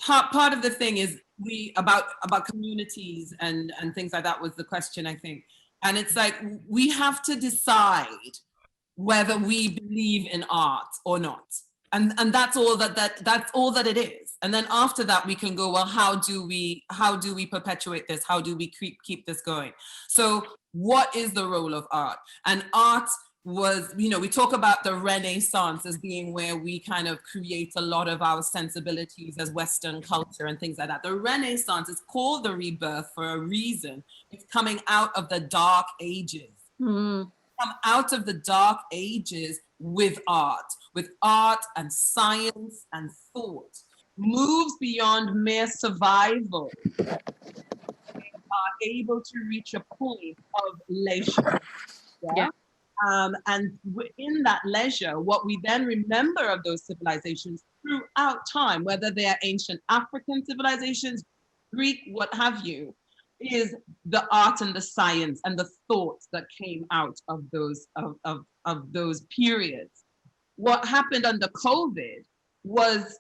part of the thing is about communities and things like that was the question, I think. And it's like we have to decide whether we believe in art or not. And that's all that's all that it is. And then after that we can go, well, how do we perpetuate this? How do we keep this going? So what is the role of art? And art was, we talk about the Renaissance as being where we kind of create a lot of our sensibilities as Western culture and things like that. The Renaissance is called the rebirth for a reason. It's coming out of the dark ages. Mm. Come out of the dark ages with art and science and thought, moves beyond mere survival, are able to reach a point of leisure. Yeah. And in that leisure, what we then remember of those civilizations throughout time, whether they are ancient African civilizations, Greek, what have you, is the art and the science and the thoughts that came out of those periods. What happened under COVID was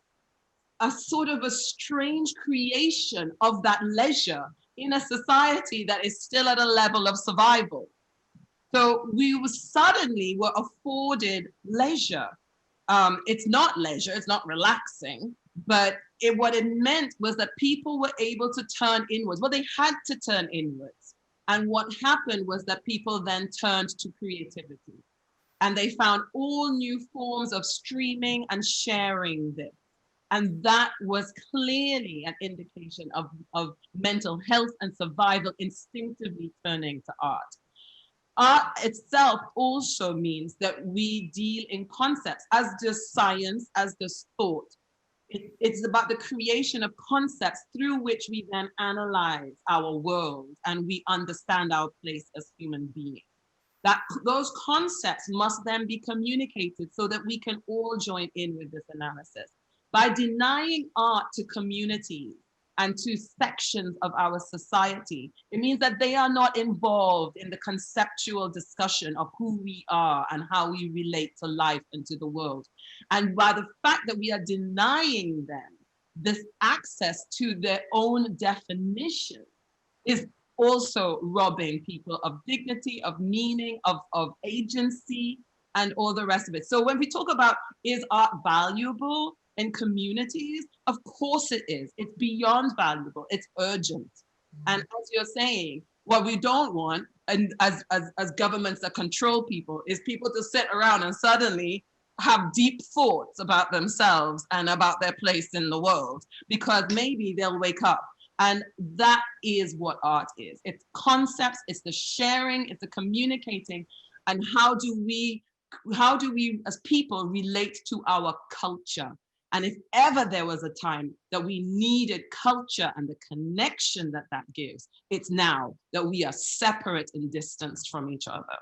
a sort of a strange creation of that leisure in a society that is still at a level of survival. So we suddenly were afforded leisure. It's not leisure, it's not relaxing, but what it meant was that people were able to turn inwards. Well, they had to turn inwards. And what happened was that people then turned to creativity. And they found all new forms of streaming and sharing this. And that was clearly an indication of mental health and survival instinctively turning to art. Art itself also means that we deal in concepts, as does science, as does thought. It's about the creation of concepts through which we then analyze our world and we understand our place as human beings. That those concepts must then be communicated so that we can all join in with this analysis. By denying art to communities and to sections of our society, it means that they are not involved in the conceptual discussion of who we are and how we relate to life and to the world. And by the fact that we are denying them this access to their own definition is also robbing people of dignity, of meaning, of agency, and all the rest of it. So when we talk about, is art valuable in communities? Of course it is. It's beyond valuable. It's urgent. And as you're saying, what we don't want, and as governments that control people, is people to sit around and suddenly have deep thoughts about themselves and about their place in the world, because maybe they'll wake up. And that is what art is. It's concepts, it's the sharing, it's the communicating, and how do we as people relate to our culture? And if ever there was a time that we needed culture and the connection that gives, it's now that we are separate and distanced from each other.